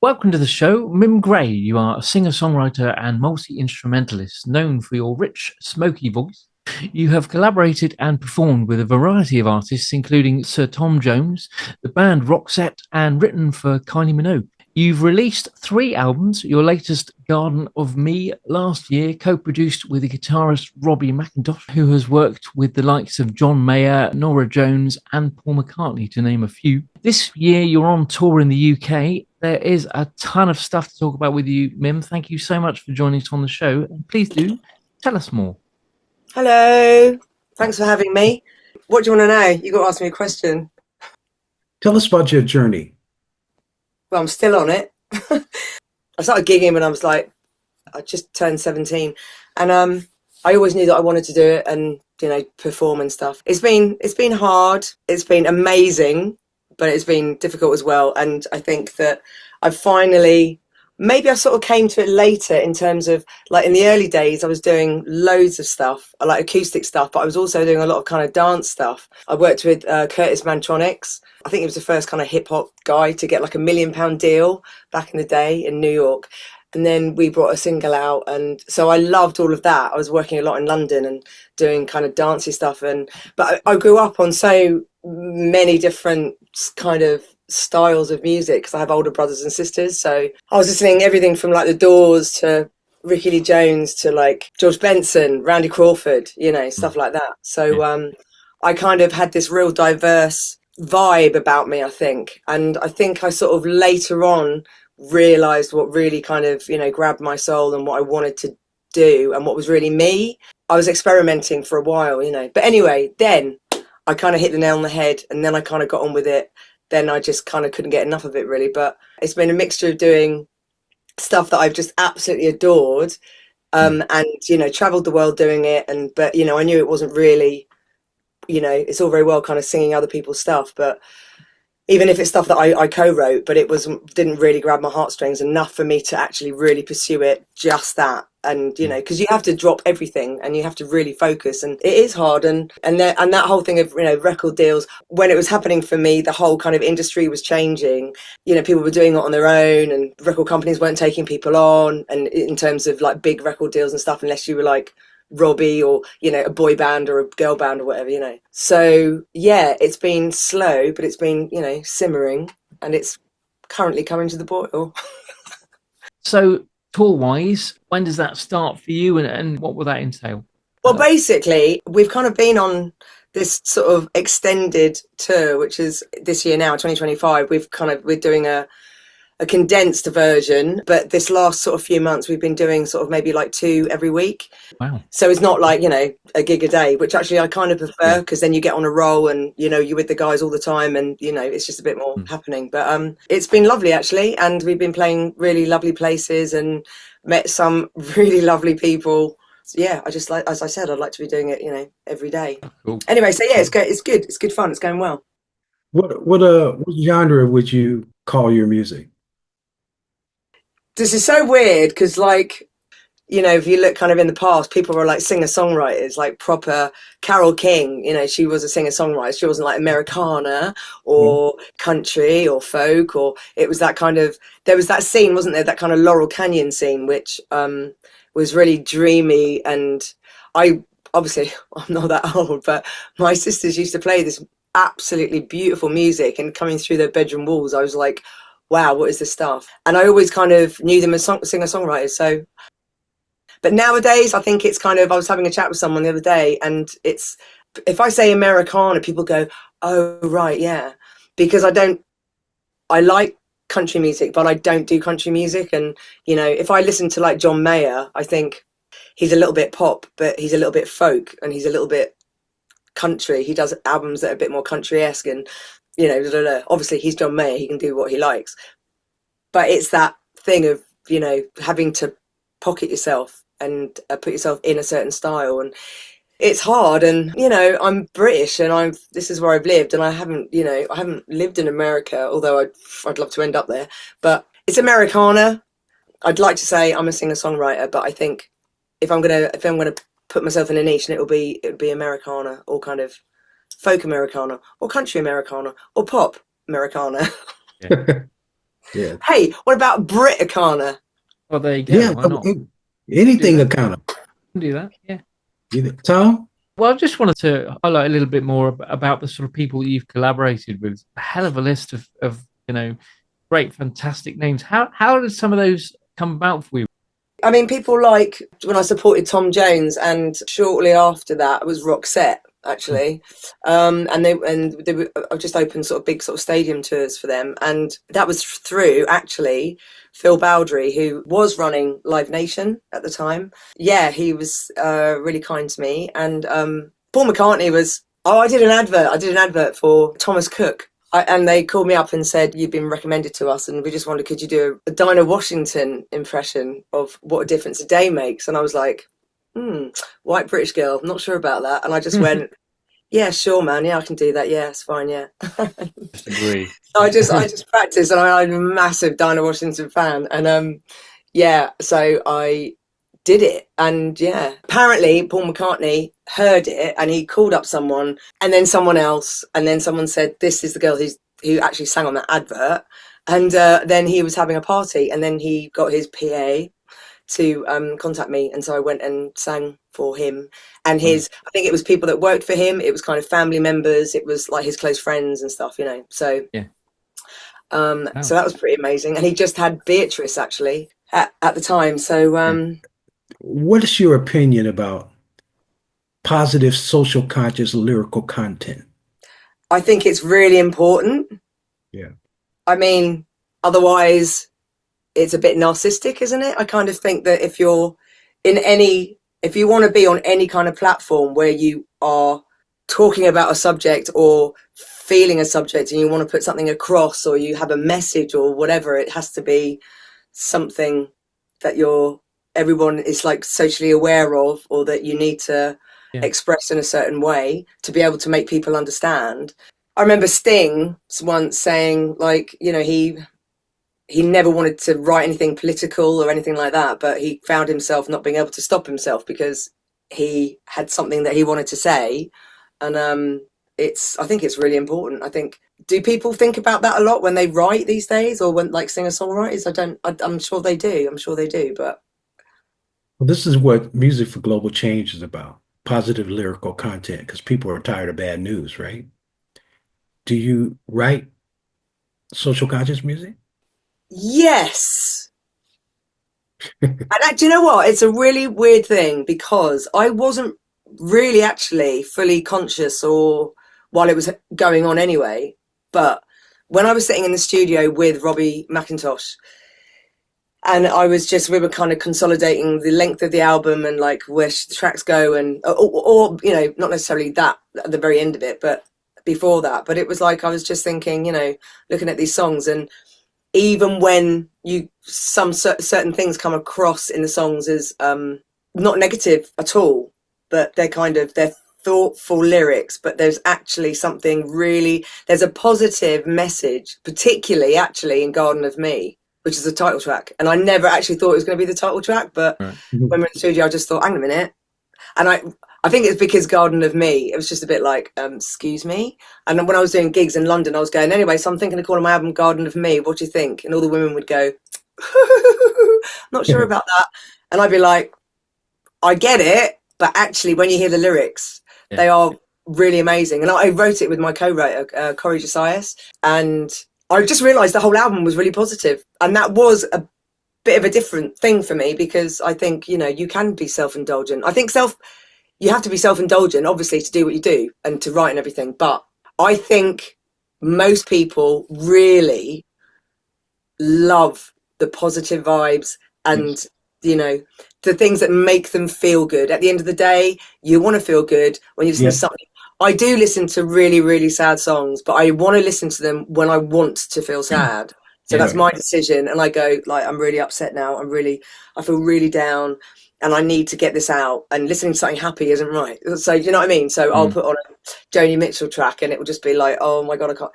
Welcome to the show, Mim Grey. You are a singer-songwriter and multi-instrumentalist known for your rich, smoky voice. You have collaborated and performed with a variety of artists, including Sir Tom Jones, the band Roxette, and written for Kylie Minogue. You've released 3 albums, your latest Garden of Me last year, co-produced with the guitarist Robbie McIntosh, who has worked with the likes of John Mayer, Norah Jones and Paul McCartney, to name a few. This year you're on tour in the UK. There is a ton of stuff to talk about with you, Mim. Thank you so much for joining us on the show. And please do tell us more. Hello. Thanks for having me. What do you want to know? You got to ask me a question. Tell us about your journey. Well, I'm still on it. I started gigging when I just turned 17. And I always knew that I wanted to do it and, perform and stuff. It's been hard. It's been amazing, but it's been difficult as well. And I think that maybe I sort of came to it later in terms of, like, in the early days, I was doing loads of stuff, like acoustic stuff, but I was also doing a lot of kind of dance stuff. I worked with Curtis Mantronics. I think he was the first kind of hip hop guy to get like $1 million deal back in the day in New York. And then we brought a single out. And so I loved all of that. I was working a lot in London and doing kind of dancey stuff. But I grew up on so many different kind of styles of music because I have older brothers and sisters. So I was listening everything from like The Doors to Ricky Lee Jones to like George Benson, Randy Crawford, stuff like that. So I kind of had this real diverse vibe about me, I think. And I think I sort of later on realized what really kind of, grabbed my soul and what I wanted to do and what was really me. I was experimenting for a while, But anyway, then I kind of hit the nail on the head and then I kind of got on with it. Then I just kind of couldn't get enough of it, really. But it's been a mixture of doing stuff that I've just absolutely adored and, traveled the world doing it. But I knew it wasn't really, it's all very well kind of singing other people's stuff. But even if it's stuff that I co-wrote, but didn't really grab my heartstrings enough for me to actually really pursue it, just that. And, because you have to drop everything and you have to really focus, and it is hard. And that whole thing of, record deals, when it was happening for me, the whole kind of industry was changing. People were doing it on their own and record companies weren't taking people on. And in terms of like big record deals and stuff, unless you were like Robbie or, a boy band or a girl band or whatever, So, yeah, it's been slow, but it's been, simmering, and it's currently coming to the boil. So, tour-wise, when does that start for you and what will that entail? Well, basically, we've kind of been on this sort of extended tour, which is this year now, 2025. We're doing a condensed version, but this last sort of few months we've been doing sort of maybe like 2 every week. Wow. So it's not like, a gig a day, which actually I kind of prefer because then you get on a roll and, you're with the guys all the time and, it's just a bit more happening. But it's been lovely, actually. And we've been playing really lovely places and met some really lovely people. So, yeah, I just like, as I said, I'd like to be doing it, every day. Cool. Anyway, so yeah, it's good. It's good fun. It's going well. What genre would you call your music? This is so weird because, like, if you look kind of in the past, people were like singer-songwriters, like proper Carole King, she was a singer-songwriter. She wasn't like Americana or country or folk, or it was that kind of, there was that scene, wasn't there? That kind of Laurel Canyon scene, which was really dreamy. And I'm not that old, but my sisters used to play this absolutely beautiful music, and coming through their bedroom walls, I was like, wow, what is this stuff? And I always kind of knew them as singer-songwriters. So, but nowadays, I think it's kind of, I was having a chat with someone the other day, and it's, if I say Americana, people go, oh, right, yeah. Because I like country music, but I don't do country music. And, if I listen to like John Mayer, I think he's a little bit pop, but he's a little bit folk, and he's a little bit country. He does albums that are a bit more country-esque, and obviously he's John Mayer, he can do what he likes, but it's that thing of having to pocket yourself and put yourself in a certain style, and it's hard. And I'm British, and this is where I've lived, and I haven't lived in America, although I'd love to end up there. But it's Americana. I'd like to say I'm a singer-songwriter, but I think if I'm gonna put myself in a niche, and it would be Americana, or kind of folk Americana, or country Americana, or pop Americana. Yeah. Yeah. Hey, what about Brit Akana? Well, there you go. Yeah. Why not? Anything Do to that. kind of Do that. Yeah. Tom? Well, I just wanted to highlight a little bit more about the sort of people that you've collaborated with. A hell of a list of great, fantastic names. How did some of those come about for you? I mean, people like when I supported Tom Jones, and shortly after that it was Roxette actually, and I just opened sort of big sort of stadium tours for them, and that was through actually Phil Bowdry, who was running Live Nation at the time. Yeah, he was really kind to me, and Paul McCartney was. Oh, I did an advert for Thomas Cook. And they called me up and said, you've been recommended to us, and we just wondered, could you do a Dinah Washington impression of What a Difference a Day Makes? And I was like, white British girl, not sure about that. And I just went, yeah, sure, man. Yeah, I can do that. Yeah, it's fine. Yeah. Just agree. I just practiced, and I'm a massive Dinah Washington fan. And yeah, so I did it, and yeah, apparently Paul McCartney heard it, and he called up someone, and then someone else, and then someone said, this is the girl who actually sang on that advert. And then he was having a party, and then he got his PA to contact me, and so I went and sang for him and his I think it was people that worked for him, it was kind of family members, it was like his close friends and stuff, so yeah. So that was pretty amazing. And he just had Beatrice actually at the time, so What is your opinion about positive social conscious lyrical content? I think it's really important. Yeah. I mean, otherwise it's a bit narcissistic, isn't it? I kind of think that if you want to be on any kind of platform where you are talking about a subject or feeling a subject and you want to put something across, or you have a message or whatever, it has to be something that everyone is like socially aware of, or that you need to express in a certain way to be able to make people understand. I remember Sting once saying, like, he never wanted to write anything political or anything like that, but he found himself not being able to stop himself because he had something that he wanted to say. And I think it's really important. I think, do people think about that a lot when they write these days, or when like singer-songwriters? I'm sure they do, but Well, this is what Music for Global Change is about, positive lyrical content, because people are tired of bad news, right? Do you write social conscious music? yes. And do you know what? It's a really weird thing, because I wasn't really actually fully conscious or while it was going on anyway. But when I was sitting in the studio with Robbie McIntosh, and we were kind of consolidating the length of the album and like where the tracks go, and or not necessarily that at the very end of it, but before that. But it was like I was just thinking, looking at these songs, and even when some certain things come across in the songs as not negative at all, but they're thoughtful lyrics, but there's actually there's a positive message, particularly actually in Garden of Me, which is the title track. And I never actually thought it was going to be the title track, but when we were in the studio, I just thought, hang on a minute. And I think it's because Garden of Me, it was just a bit like, excuse me. And when I was doing gigs in London, I was going, anyway, so I'm thinking of calling my album Garden of Me. What do you think? And all the women would go, not sure about that. And I'd be like, I get it. But actually, when you hear the lyrics, they are really amazing. And I wrote it with my co-writer, Corey Josias. And I just realised the whole album was really positive. And that was a bit of a different thing for me, because I think, you can be self-indulgent. I think you have to be self-indulgent, obviously, to do what you do and to write and everything. But I think most people really love the positive vibes and, the things that make them feel good. At the end of the day, you want to feel good when you listen to something. I do listen to really, really sad songs, but I want to listen to them when I want to feel sad. So that's my decision. And I go, like, I'm really upset now. I feel really down, and I need to get this out. And listening to something happy isn't right. So, you know what I mean? So I'll put on a Joni Mitchell track, and it will just be like, oh my God, I can't.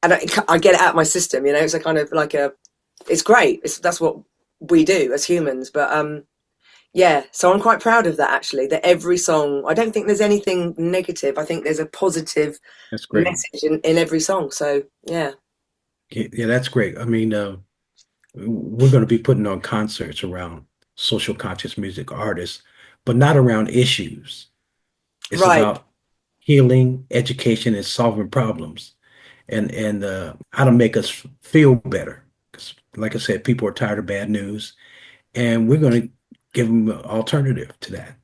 And I get it out of my system, It's a kind of like it's great. That's what we do as humans. But so I'm quite proud of that, actually, that every song, I don't think there's anything negative. I think there's a positive message in every song. So, yeah. Yeah, that's great. I mean, we're going to be putting on concerts around social conscious music artists, but not around issues. It's Right. about healing, education, and solving problems, and how to make us feel better. 'Cause, like I said, people are tired of bad news, and we're going to give them an alternative to that.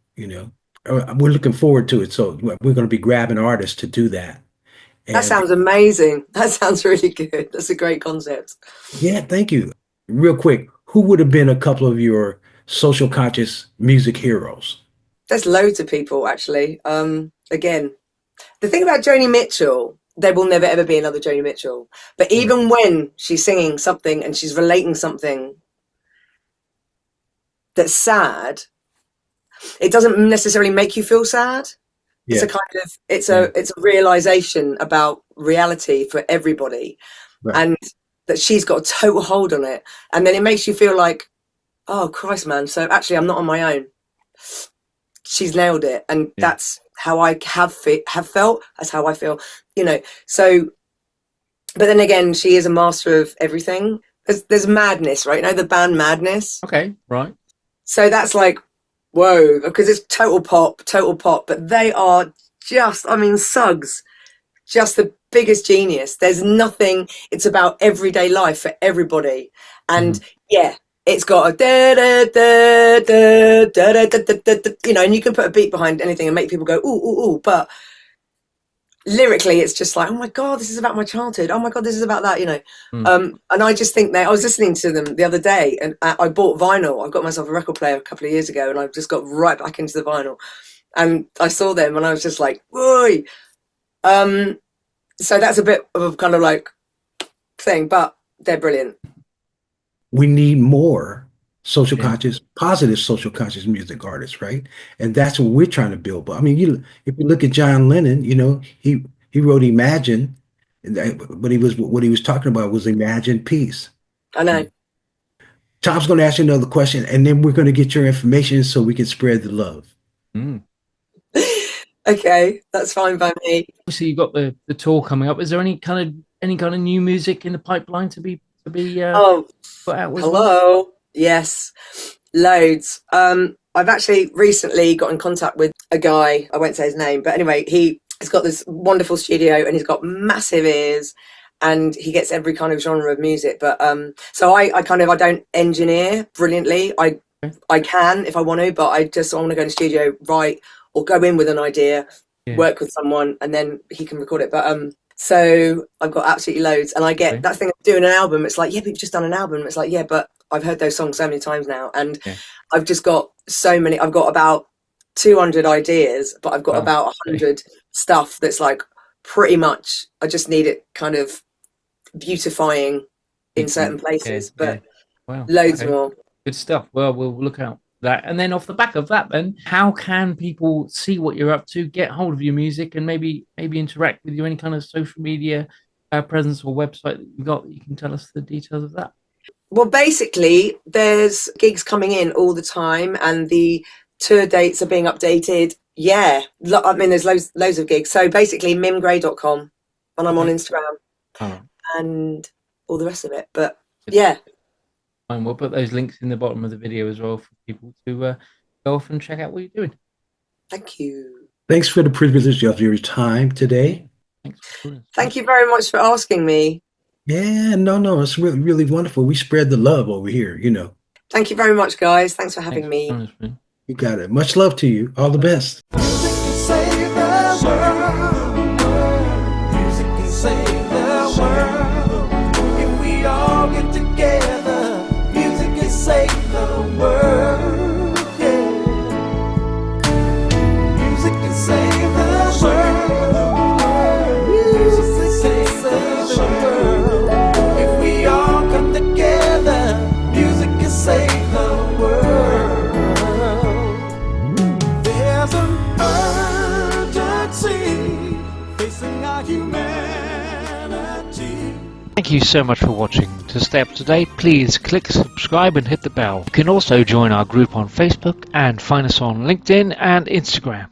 We're looking forward to it. So we're going to be grabbing artists to do that. That And sounds amazing. That sounds really good. That's a great concept. yeah, thank you. Real quick, who would have been a couple of your social conscious music heroes? There's loads of people actually. Again, the thing about Joni Mitchell, there will never ever be another Joni Mitchell. But even when she's singing something and she's relating something that's sad, it doesn't necessarily make you feel sad. Yeah. It's a kind of it's a realization about reality for everybody, Right. and that she's got a total hold on it. And then it makes you feel like, oh Christ, man. So actually, I'm not on my own. She's nailed it, and that's how I have felt. That's how I feel. So, but then again, she is a master of everything. There's Madness, right? The band Madness. Okay, right. So that's like, whoa, because it's total pop, but they are just, Suggs, just the biggest genius. There's nothing, it's about everyday life for everybody. And it's got a da da da da da da da da, and you can put a beat behind anything and make people go, ooh, ooh, ooh. But lyrically, it's just like, oh my God, this is about my childhood. Oh my God, this is about that, And I just think I was listening to them the other day, and I bought vinyl. I got myself a record player a couple of years ago, and I just got right back into the vinyl. And I saw them, and I was just like, whoa. So that's a bit of a kind of like thing, but they're brilliant. We need more social conscious, positive social conscious music artists, right? And that's what we're trying to build. But I mean, if you look at John Lennon, he wrote Imagine, but what he was talking about was Imagine Peace. I know. Tom's going to ask you another question, and then we're going to get your information so we can spread the love. Okay, that's fine by me. Obviously, you've got the tour coming up. Is there any kind of new music in the pipeline to be put out? Hello. Yes, loads. I've actually recently got in contact with a guy. I won't say his name, but anyway, he's got this wonderful studio and he's got massive ears, and he gets every kind of genre of music. But so I don't engineer brilliantly. I can if I want to, but I want to go in the studio, write, or go in with an idea, work with someone, and then he can record it. But so I've got absolutely loads, and I get that thing of doing an album. It's like, yeah, but you've just done an album. It's like, yeah, but I've heard those songs so many times now, and I've just got so many. I've got about 200 ideas, but I've got about 100 stuff that's like pretty much, I just need it kind of beautifying in certain places, but loads more. Good stuff. Well, we'll look out for that. And then off the back of that, then, how can people see what you're up to, get hold of your music, and maybe interact with you? Any kind of social media presence or website that you've got that you can tell us the details of that? Well, basically, there's gigs coming in all the time, and the tour dates are being updated. Yeah, there's loads of gigs. So basically, mimgrey.com, and I'm on Instagram and all the rest of it. But yeah. And we'll put those links in the bottom of the video as well for people to go off and check out what you're doing. Thank you. Thanks for the privilege of your time today. Thank you very much for asking me. Yeah, no, it's really, really wonderful. We spread the love over here, Thank you very much, guys. Thanks for having me. You got it. Much love to you. All the best. Music can save the world. Music can save the world. If we all get together, music can save the world. Yeah. Music can save the world. Music can save the world. If we all come together, music can save the world. There's an urgency facing our humanity. Thank you so much for watching. To stay up to date, please click subscribe and hit the bell. You can also join our group on Facebook and find us on LinkedIn and Instagram.